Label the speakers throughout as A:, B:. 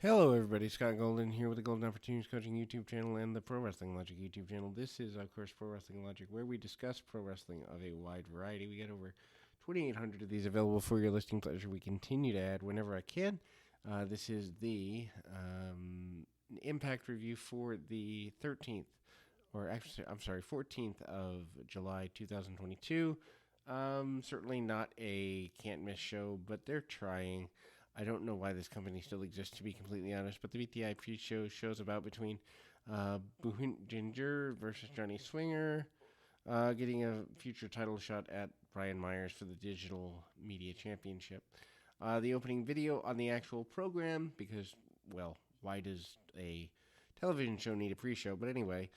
A: Hello, everybody. Scott Golden here with the Golden Opportunities Coaching YouTube channel and the Pro Wrestling Logic YouTube channel. This is, of course, Pro Wrestling Logic, where we discuss pro wrestling of a wide variety. We got over 2,800 of these available for your listening pleasure. We continue to add whenever I can. This is the Impact review for the 13th, or actually, I'm sorry, 14th of July 2022. Certainly not a can't miss show, but they're trying. I don't know why this company still exists, to be completely honest, but the BTI pre-show shows about between Buhun Ginger versus Johnny Swinger, getting a future title shot at Brian Myers for the Digital Media Championship. The opening video on the actual program, because, well, why does a television show need a pre-show? But anyway,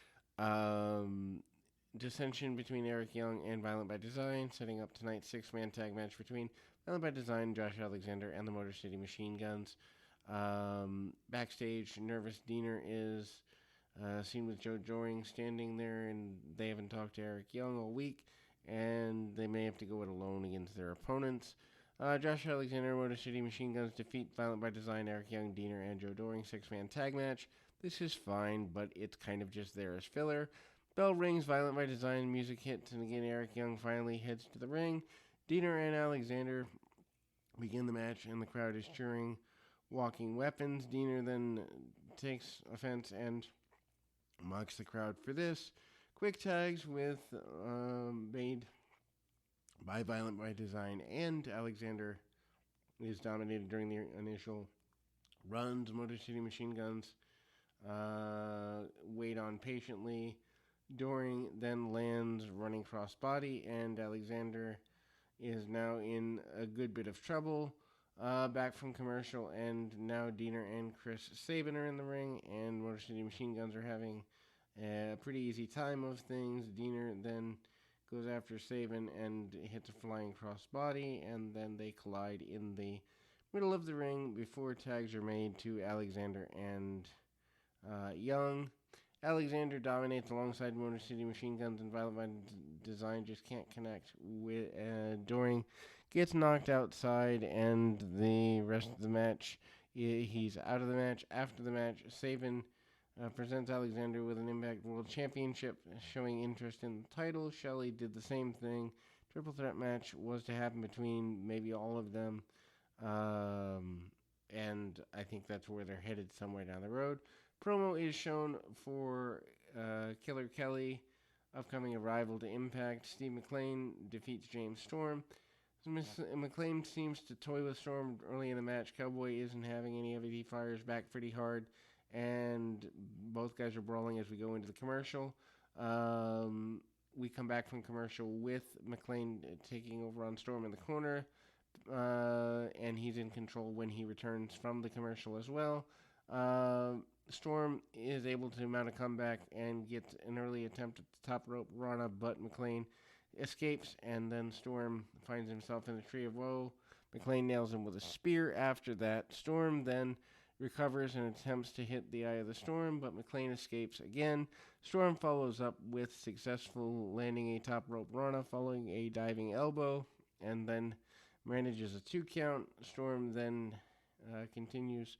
A: dissension between Eric Young and Violent by Design, setting up tonight's six-man tag match between Violent by Design, Josh Alexander, and the Motor City Machine Guns. Backstage, nervous Diener is seen with Joe Doring standing there, and they haven't talked to Eric Young all week, and they may have to go it alone against their opponents. Josh Alexander, Motor City Machine Guns defeat Violent by Design, Eric Young, Diener, and Joe Doring, six-man tag match. This is fine, but it's kind of just there as filler. Bell rings, Violent by Design, music hits, and again Eric Young finally heads to the ring. Diener and Alexander begin the match, and the crowd is cheering. Walking weapons, Diener then takes offense and mocks the crowd for this. Quick tags with made by Violent by Design, and Alexander is dominated during the initial runs. Motor City Machine Guns wait on patiently. Doring then lands running crossbody, and Alexander is now in a good bit of trouble. Back from commercial, and now Diener and Chris Sabin are in the ring, and Motor City Machine Guns are having a pretty easy time of things. Diener then goes after Sabin and hits a flying crossbody, and then they collide in the middle of the ring before tags are made to Alexander and Young. Alexander dominates alongside Motor City Machine Guns, and Violent by Design just can't connect with Doring. Gets knocked outside, and the rest of the match, he's out of the match. After the match, Sabin presents Alexander with an Impact World Championship, showing interest in the title. Shelley did the same thing. Triple threat match was to happen between maybe all of them, and I think that's where they're headed somewhere down the road. Promo is shown for Killer Kelly, upcoming arrival to Impact. Steve McLean defeats James Storm. McLean seems to toy with Storm early in the match. Cowboy isn't having any of it. He fires back pretty hard, and both guys are brawling as we go into the commercial. We come back from commercial with McLean taking over on Storm in the corner, and he's in control when he returns from the commercial as well. Storm is able to mount a comeback and gets an early attempt at the top rope Rana, but McLean escapes, and then Storm finds himself in the Tree of Woe. McLean nails him with a spear after that. Storm then recovers and attempts to hit the Eye of the Storm, but McLean escapes again. Storm follows up with successful landing a top rope Rana following a diving elbow, and then manages a 2 count. Storm then continues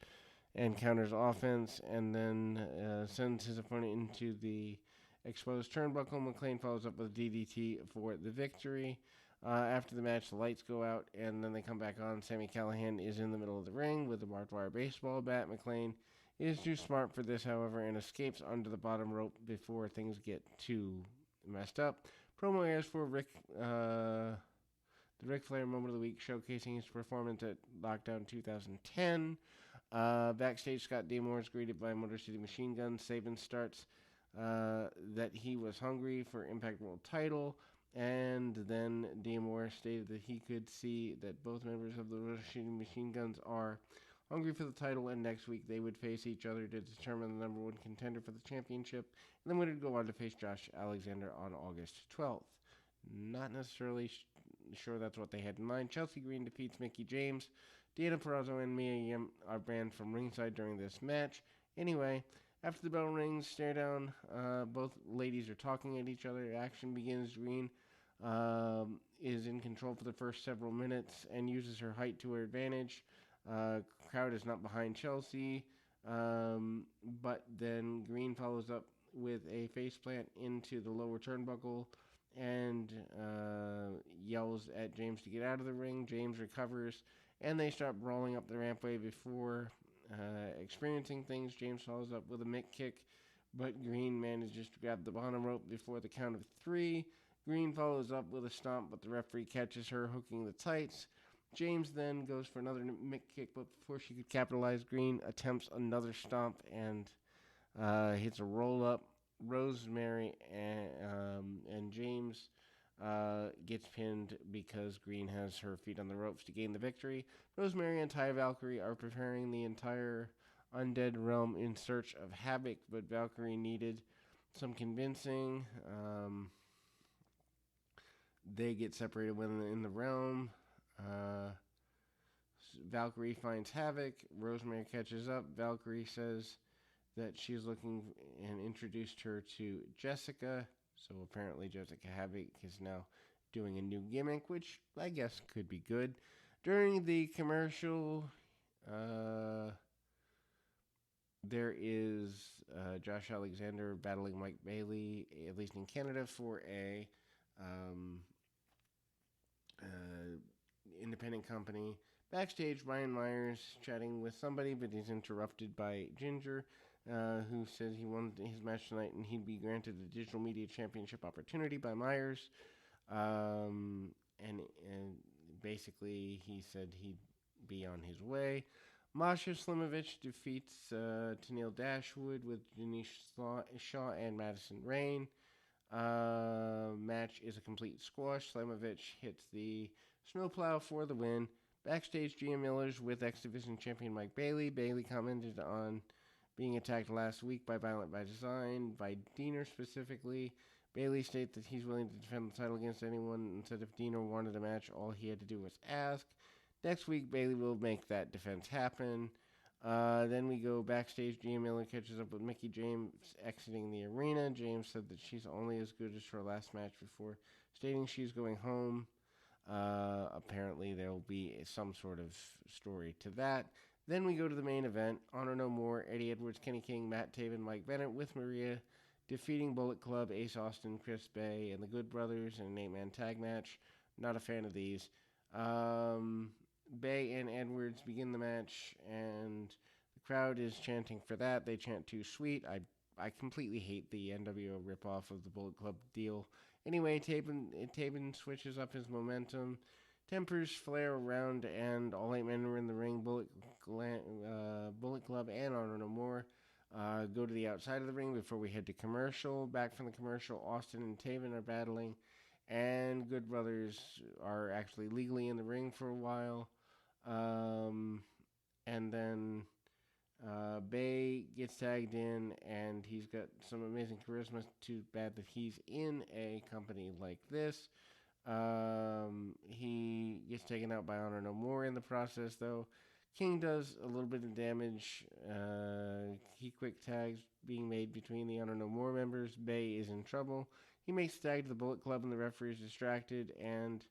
A: and counters offense, and then sends his opponent into the exposed turnbuckle. McLean follows up with DDT for the victory. After the match, the lights go out, and then they come back on. Sami Callihan is in the middle of the ring with a barbed wire baseball bat. McLean is too smart for this, however, and escapes onto the bottom rope before things get too messed up. Promo airs for the Ric Flair Moment of the Week, showcasing his performance at Lockdown 2010. Backstage, Scott D'Amore is greeted by Motor City Machine Guns. Sabin starts that he was hungry for Impact World title, and then D'Amore stated that he could see that both members of the Motor City Machine Guns are hungry for the title, and next week they would face each other to determine the number one contender for the championship, and then would go on to face Josh Alexander on August 12th. Not necessarily sure that's what they had in mind. Chelsea Green defeats Mickie James. Deonna Purrazzo and Mia Yim are banned from ringside during this match. Anyway, after the bell rings, stare down. Both ladies are talking at each other. Action begins. Green is in control for the first several minutes and uses her height to her advantage. Crowd is not behind Chelsea, but then Green follows up with a faceplant into the lower turnbuckle and yells at James to get out of the ring. James recovers, and they start brawling up the rampway before experiencing things. James follows up with a mick kick, but Green manages to grab the bottom rope before the count of 3. Green follows up with a stomp, but the referee catches her hooking the tights. James then goes for another mick kick, but before she could capitalize, Green attempts another stomp and hits a roll up. Rosemary and James gets pinned because Green has her feet on the ropes to gain the victory. Rosemary and Taya Valkyrie are preparing the entire Undead Realm in search of Havoc, but Valkyrie needed some convincing. They get separated when in the realm. Valkyrie finds Havoc. Rosemary catches up. Valkyrie says that she's looking and introduced her to Jessica. So apparently Jessica Havoc is now doing a new gimmick, which I guess could be good. During the commercial, there is Josh Alexander battling Mike Bailey, at least in Canada, for a independent company. Backstage, Brian Myers chatting with somebody, but he's interrupted by Ginger, who says he won his match tonight and he'd be granted the Digital Media Championship opportunity by Myers. And basically he said he'd be on his way. Masha Slimovich defeats Tennille Dashwood with Denise Shaw and Madison Rayne. Match is a complete squash. Slimovich hits the snowplow for the win. Backstage, Gia Miller's with X Division champion Mike Bailey. Bailey commented on being attacked last week by Violent by Design, by Diener specifically. Bailey states that he's willing to defend the title against anyone, and said if Diener wanted a match, all he had to do was ask. Next week, Bailey will make that defense happen. Then we go backstage. Gia Miller catches up with Mickie James exiting the arena. James said that she's only as good as her last match before stating she's going home. Apparently there will be some sort of story to that. Then we go to the main event. Honor No More, Eddie Edwards, Kenny King, Matt Taven, Mike Bennett with Maria defeating Bullet Club, Ace Austin, Chris Bay, and the Good Brothers in an 8-man tag match. Not a fan of these. Bay and Edwards begin the match, and the crowd is chanting for that. They chant Too Sweet. I completely hate the NWO ripoff of the Bullet Club deal. Anyway, Taven switches up his momentum, tempers Flair around, and all 8 men are in the ring. Bullet Club and Honor No More go to the outside of the ring before we head to commercial. Back from the commercial, Austin and Taven are battling, and Good Brothers are actually legally in the ring for a while. And then Bay gets tagged in, and he's got some amazing charisma. Too bad that he's in a company like this. He gets taken out by Honor No More in the process, though. King does a little bit of damage. He quick tags being made between the Honor No More members. Bay is in trouble. He makes the tag to the Bullet Club, and the referee is distracted, and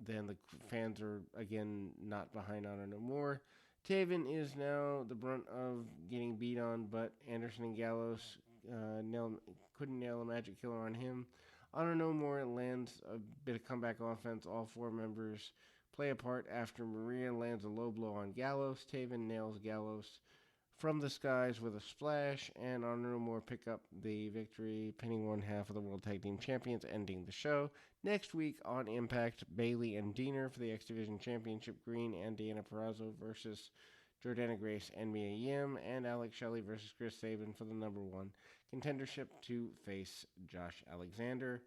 A: then the fans are, again, not behind Honor No More. Taven is now the brunt of getting beat on, but Anderson and Gallows couldn't nail a magic killer on him. Honor No More lands a bit of comeback offense. All 4 members play a part after Maria lands a low blow on Gallows. Taven nails Gallows from the skies with a splash, and Honor No More pick up the victory, pinning one half of the World Tag Team Champions, ending the show. Next week on Impact, Bailey and Diener for the X Division Championship. Green and Deanna Purrazzo versus Jordana Grace and Mia Yim, and Alex Shelley versus Chris Sabin for the number 1 contendership to face Josh Alexander.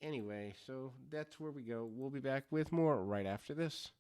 A: Anyway, so that's where we go. We'll be back with more right after this.